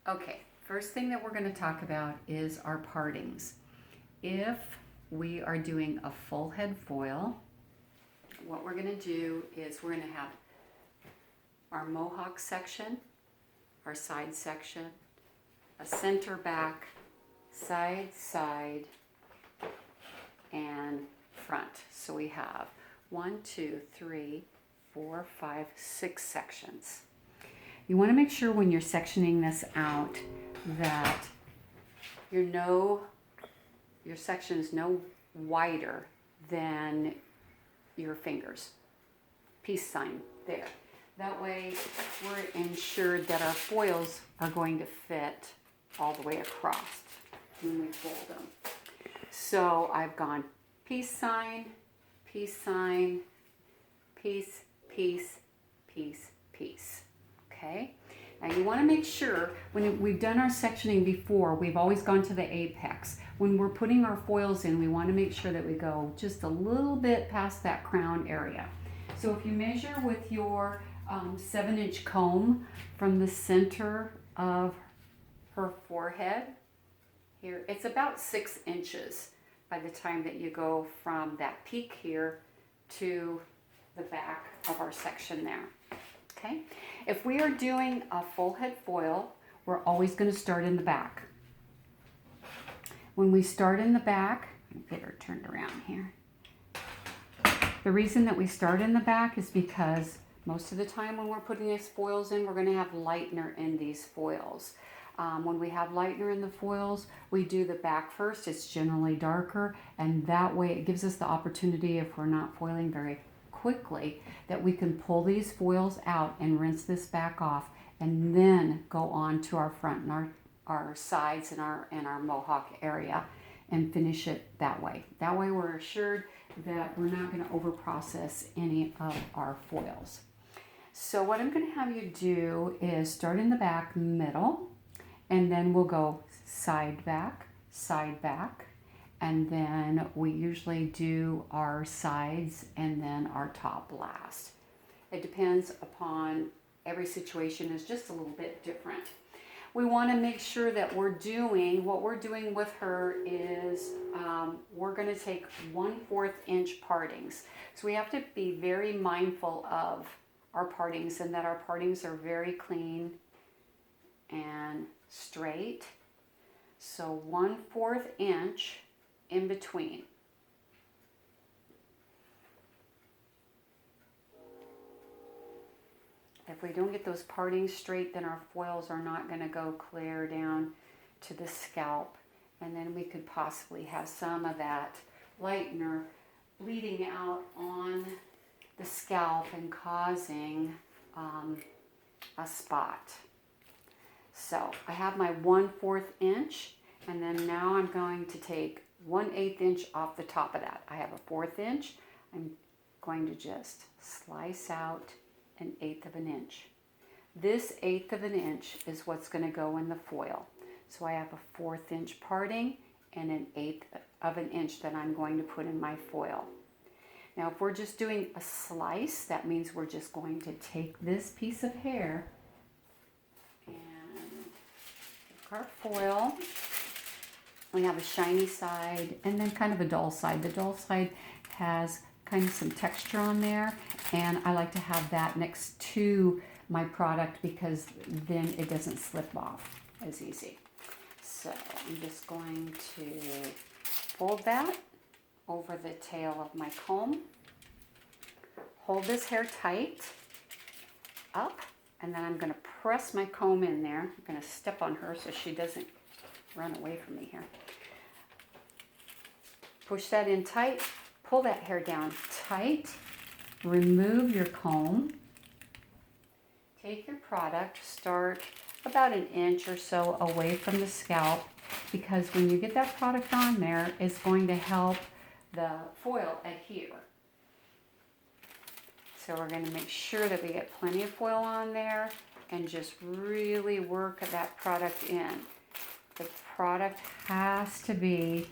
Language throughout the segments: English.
Okay, first thing that we're going to talk about is our partings. If we are doing a full head foil, what we're going to do is we're going to have our mohawk section, our side section, a center back, side, and front. So we have 1, 2, 3, 4, 5, 6 sections. You want to make sure when you're sectioning this out that your section is no wider than your fingers. Peace sign there. That way we're ensured that our foils are going to fit all the way across when we fold them. So I've gone peace sign, peace sign, peace, peace, peace, peace. Okay? Now you want to make sure, when we've done our sectioning before, we've always gone to the apex. When we're putting our foils in, we want to make sure that we go just a little bit past that crown area. So if you measure with your 7-inch comb from the center of her forehead, here, it's about 6 inches by the time that you go from that peak here to the back of our section there. Okay, if we are doing a full head foil, we're always going to start in the back. When we start in the back, get her turned around here. The reason that we start in the back is because most of the time when we're putting these foils in, we're going to have lightener in these foils. When we have lightener in the foils, we do the back first. It's generally darker, and that way it gives us the opportunity, if we're not foiling very quickly, that we can pull these foils out and rinse this back off, and then go on to our front and our sides and our mohawk area and finish it that way. That way we're assured that we're not going to over process any of our foils. So what I'm going to have you do is start in the back middle, and then we'll go side back, and then we usually do our sides and then our top last. It depends upon, every situation is just a little bit different. We want to make sure that what we're doing with her is we're going to take 1/4 inch partings. So we have to be very mindful of our partings, and that our partings are very clean and straight. So 1/4 inch in between. If we don't get those partings straight, then our foils are not going to go clear down to the scalp, and then we could possibly have some of that lightener bleeding out on the scalp and causing a spot. So I have my 1/4 inch, and then now I'm going to take 1/8 inch off the top of that. I have a 1/4 inch. I'm going to just slice out 1/8 of an inch. This 1/8 of an inch is what's going to go in the foil. So I have a 1/4 inch parting and 1/8 of an inch that I'm going to put in my foil. Now if we're just doing a slice, that means we're just going to take this piece of hair and take our foil. We have a shiny side and then kind of a dull side. The dull side has kind of some texture on there, and I like to have that next to my product because then it doesn't slip off as easy. So I'm just going to fold that over the tail of my comb. Hold this hair tight up, and then I'm going to press my comb in there. I'm going to step on her so she doesn't run away from me here. Push that in tight. Pull that hair down tight. Remove your comb. Take your product. Start about 1 inch or so away from the scalp, because when you get that product on there, it's going to help the foil adhere. So we're going to make sure that we get plenty of foil on there and just really work that product in. The product has to be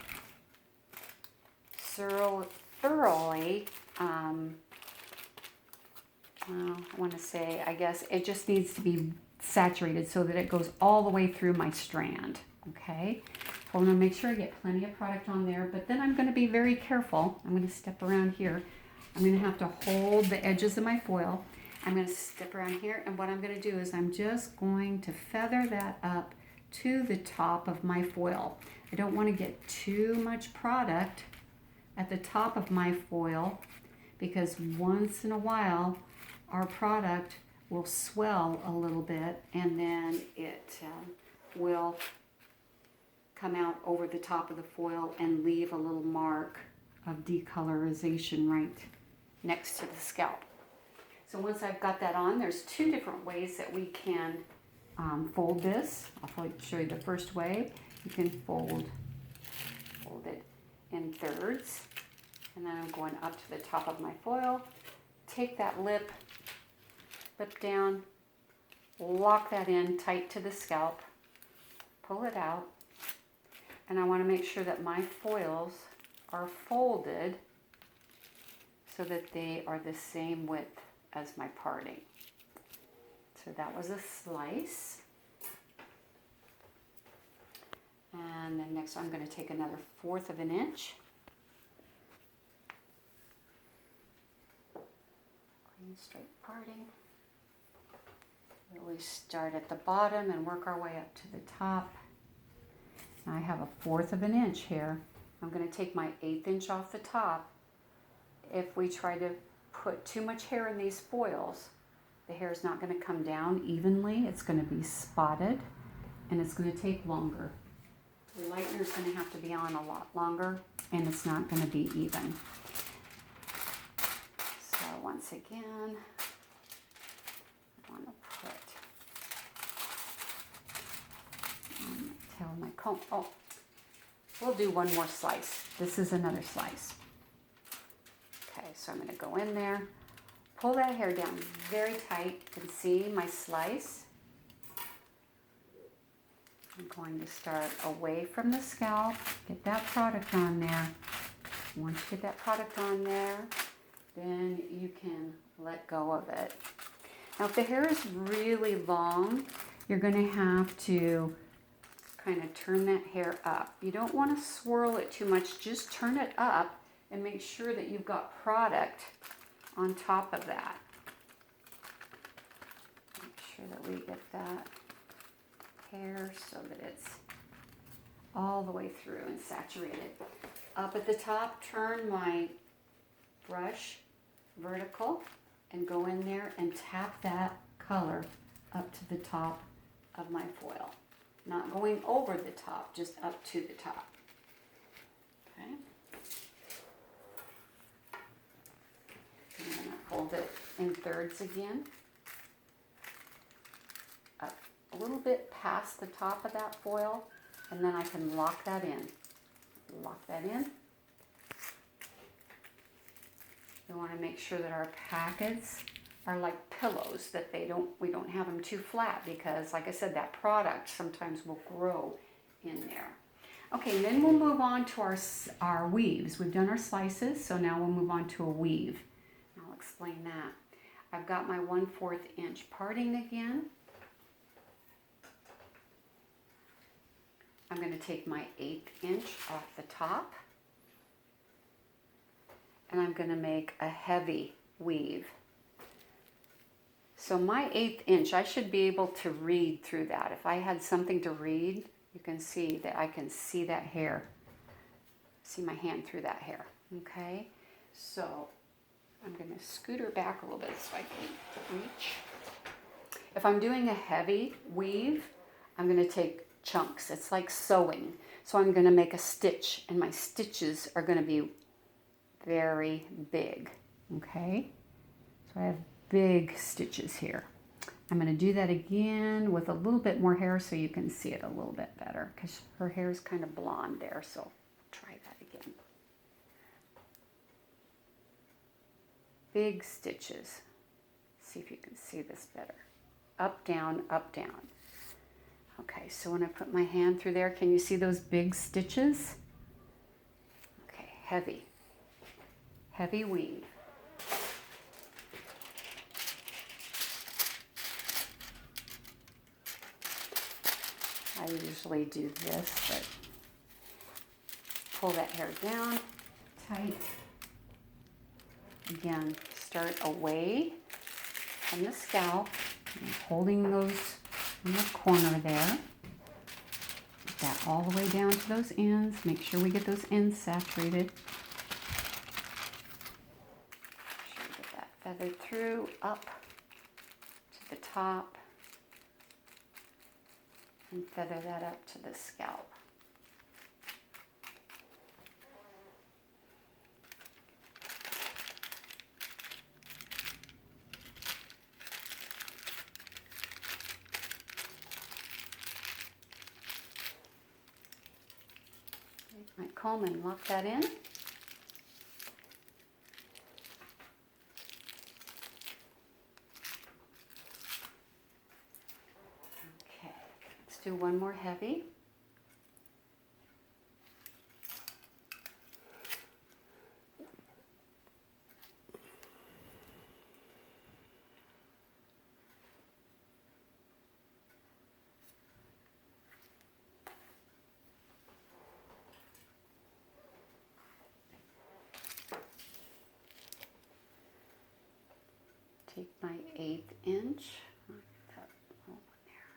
thoroughly, I want to say, I guess it just needs to be saturated so that it goes all the way through my strand. Okay, I want to make sure I get plenty of product on there, but then I'm going to be very careful. I'm going to step around here. I'm going to have to hold the edges of my foil. I'm going to step around here, and what I'm going to do is I'm just going to feather that up to the top of my foil. I don't want to get too much product at the top of my foil, because once in a while our product will swell a little bit, and then it will come out over the top of the foil and leave a little mark of decolorization right next to the scalp. So once I've got that on, there's two different ways that we can fold this. I'll show you the first way. You can fold it in thirds, and then I'm going up to the top of my foil. Take that lip down, lock that in tight to the scalp, pull it out, and I want to make sure that my foils are folded so that they are the same width as my parting. So that was a slice. And then next I'm going to take another 1/4 of an inch. Clean straight parting. We always start at the bottom and work our way up to the top. I have a 1/4 of an inch here. I'm going to take my 1/8 inch off the top. If we try to put too much hair in these foils, the hair is not going to come down evenly. It's going to be spotted, and it's going to take longer. The lightener is going to have to be on a lot longer, and it's not going to be even. So once again, I want to put on the tail of my comb. Oh, we'll do one more slice. This is another slice. Okay, so I'm going to go in there, pull that hair down very tight. You can see my slice. I'm going to start away from the scalp, get that product on there. Once you get that product on there, then you can let go of it. Now, if the hair is really long, you're going to have to kind of turn that hair up. You don't want to swirl it too much, just turn it up and make sure that you've got product on top of that. Make sure that we get that hair so that it's all the way through and saturated. Up at the top, turn my brush vertical and go in there and tap that color up to the top of my foil. Not going over the top, just up to the top. Okay. I'm going to fold it in thirds again. Up a little bit past the top of that foil, and then I can lock that in. Lock that in. We want to make sure that our packets are like pillows, that we don't have them too flat, because like I said, that product sometimes will grow in there. Okay, then we'll move on to our weaves. We've done our slices, so now we'll move on to a weave. I'll explain that. I've got my 1/4 inch parting again. I'm going to take my 1/8 inch off the top, and I'm going to make a heavy weave. So my 1/8 inch, I should be able to read through that. If I had something to read, you can see that I can see that hair, see my hand through that hair. Okay, so I'm going to scoot her back a little bit so I can reach. If I'm doing a heavy weave, I'm going to take chunks. It's like sewing. So I'm going to make a stitch, and my stitches are going to be very big. Okay, so I have big stitches here. I'm going to do that again with a little bit more hair so you can see it a little bit better, because her hair is kind of blonde there, so try that again. Big stitches. See if you can see this better. Up, down, up, down. Okay, so when I put my hand through there, can you see those big stitches? Okay, heavy. Heavy weave. I usually do this, but pull that hair down tight. Again, start away from the scalp, and holding those in the corner there. Get that all the way down to those ends. Make sure we get those ends saturated. Make sure we get that feathered through, up to the top, and feather that up to the scalp. Take my comb and lock that in. Okay, let's do one more heavy. Take my 1/8 inch, that little one there,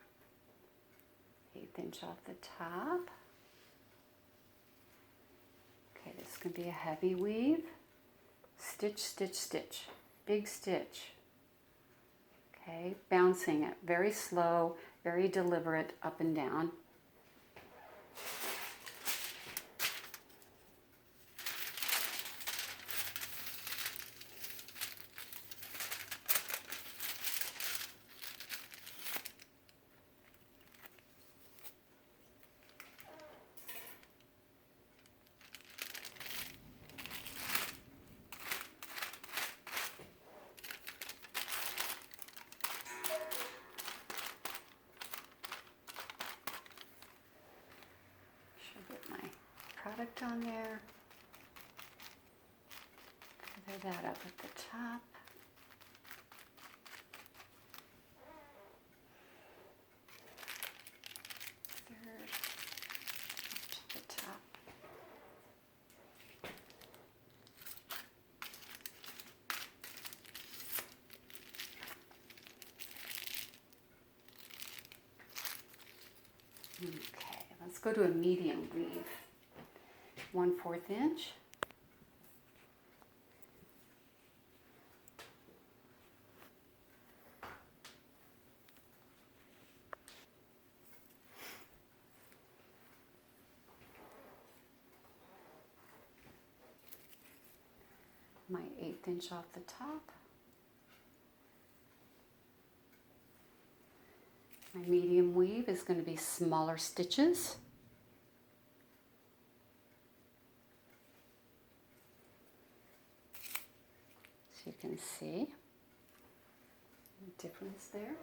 1/8 inch off the top. Okay, this is going to be a heavy weave. Stitch, stitch, stitch. Big stitch. Okay, bouncing it very slow, very deliberate, up and down. Get my product on there. Feather that up at the top. Third up to the top. Okay, let's go to a medium weave. 1/4 inch. My 1/8 inch off the top. My medium weave is going to be smaller stitches. So you can see the difference there.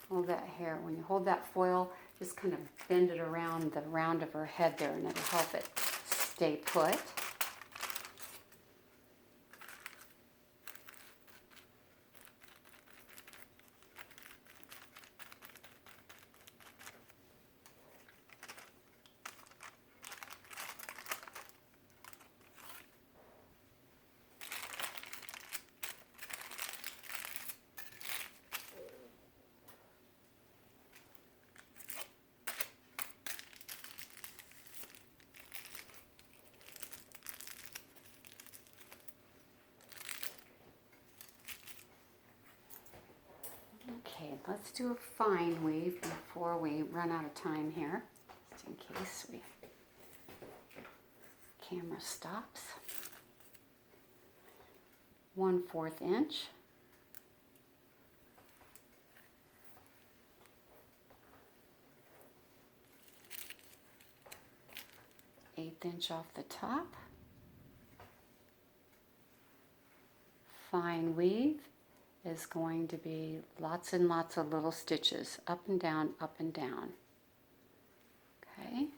Hold that hair. When you hold that foil, just kind of bend it around the round of her head there, and it'll help it stay put. Okay, let's do a fine weave before we run out of time here, just in case camera stops. 1/4 inch. Eighth inch off the top. Fine weave is going to be lots and lots of little stitches, up and down, up and down. Okay.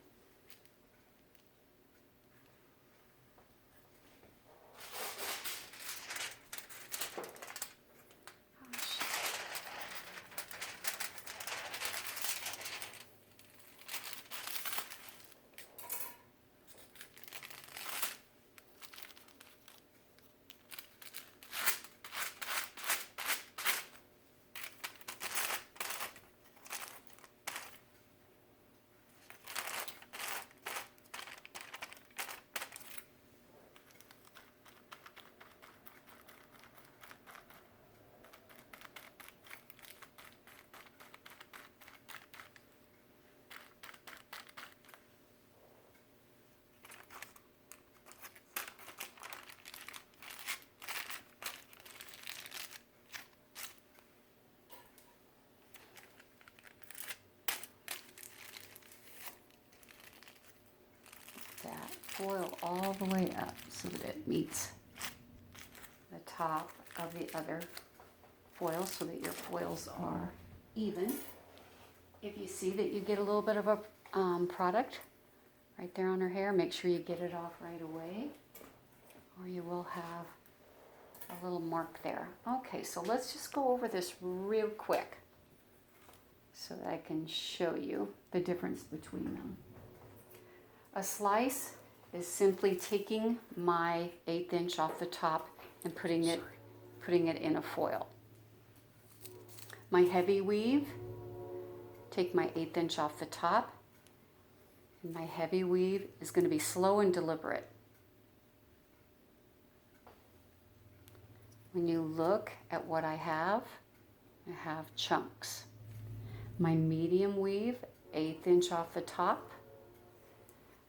That foil all the way up so that it meets the top of the other foil so that your foils are even. If you see that you get a little bit of a product right there on her hair, make sure you get it off right away or you will have a little mark there. Okay, so let's just go over this real quick so that I can show you the difference between them. A slice is simply taking my 1/8 inch off the top and putting it in a foil. My heavy weave, take my 1/8 inch off the top, and my heavy weave is going to be slow and deliberate. When you look at what I have chunks. My medium weave, 1/8 inch off the top.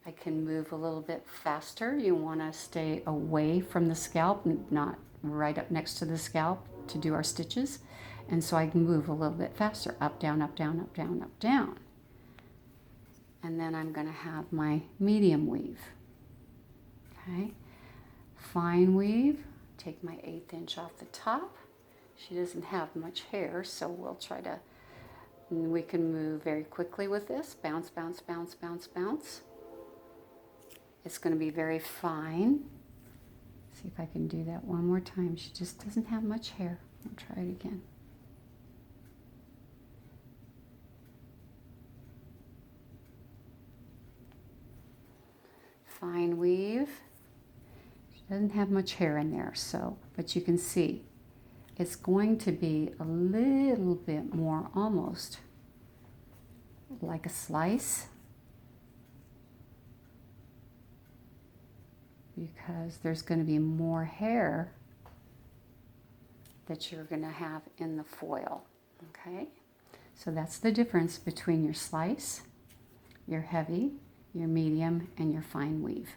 I can move a little bit faster. You want to stay away from the scalp, not right up next to the scalp to do our stitches. And so I can move a little bit faster, up, down, up, down, up, down, up, down. And then I'm going to have my medium weave. Okay. Fine weave, take my 1/8 inch off the top. She doesn't have much hair, so we'll try to, we can move very quickly with this. Bounce, bounce, bounce, bounce, bounce. It's going to be very fine. See if I can do that one more time. She just doesn't have much hair. I'll try it again. Fine weave. She doesn't have much hair in there, so, but you can see it's going to be a little bit more almost like a slice, because there's going to be more hair that you're going to have in the foil. Okay, so that's the difference between your slice, your heavy, your medium, and your fine weave.